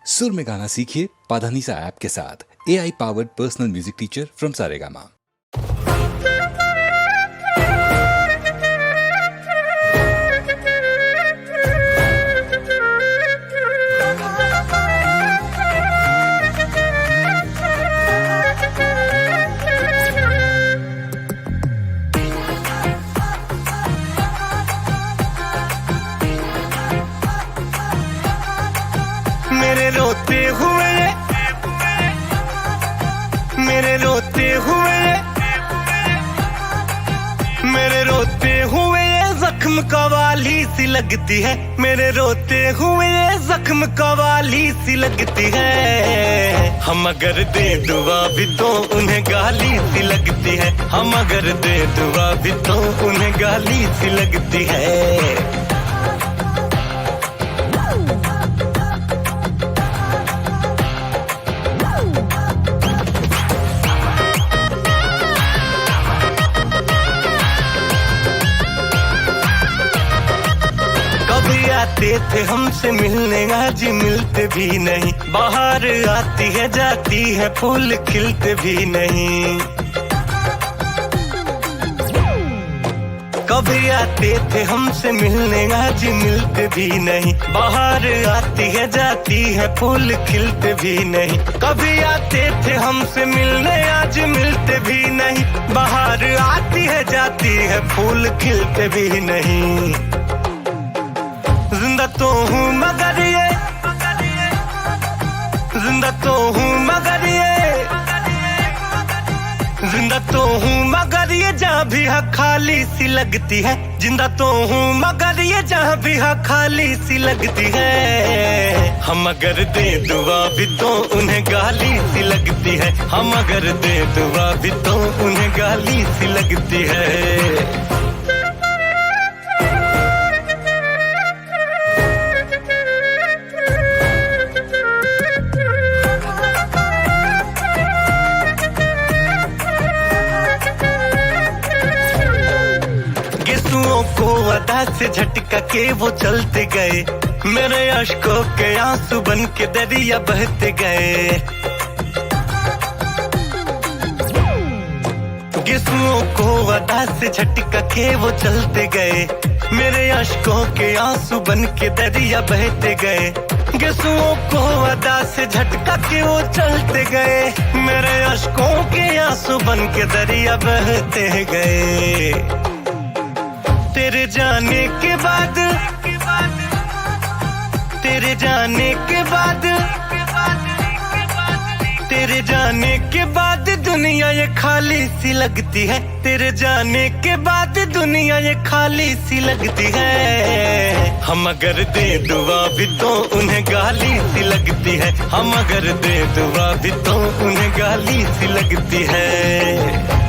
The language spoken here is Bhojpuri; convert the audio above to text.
सुर में गाना सीखिए पाधानीसा ऐप के साथ। AI powered personal music teacher from Saregama. मेरे रोते हुए मेरे रोते हुए मेरे रोते हुए जख्म कवाली सी लगती है। मेरे रोते हुए जख्म कवाली सी लगती है। हम अगर दे दुआ भी तो उन्हें गाली सी लगती है। हम अगर दे दुआ भी तो उन्हें गाली सी लगती है। आते थे हमसे मिलने, आज मिलते भी नहीं। बाहर आती है जाती है, फूल खिलते भी नहीं। कभी आते थे हमसे मिलने, आज मिलते भी नहीं। बाहर आती है जाती है, फूल खिलते भी नहीं। कभी आते थे हमसे मिलने, आज मिलते भी नहीं। बाहर आती है जाती है, फूल खिलते भी नहीं। जिंदा तो हूँ मगर ये, जिंदा तो हूँ मगर ये, जिंदा तो हूँ मगर ये जहाँ भी है खाली सी लगती है। जिंदा तो हूँ मगर ये जहाँ भी है खाली सी लगती है। हम अगर दे दुआ भी तो उन्हें गाली सी लगती है। हम अगर दे दुआ भी तो उन्हें गाली सी लगती है। को अदा से झटका के वो चलते गए। मेरे अश्कों के आंसू बन के दरिया बहते गए। गिस्मों को अदा से झटका के वो चलते गए। मेरे अश्कों के आंसू बन के दरिया बहते गए। गिस्मों को अदा से झटका के वो चलते गए। मेरे अश्कों के आंसू बन के दरिया बहते गए। तेरे जाने के बाद, तेरे जाने के बाद, तेरे जाने के बाद दुनिया ये खाली सी लगती है। तेरे जाने के बाद दुनिया ये खाली सी लगती है। हम अगर दे दुआ भी तो उन्हें गाली सी लगती है। हम अगर दे दुआ भी तो उन्हें गाली सी लगती है।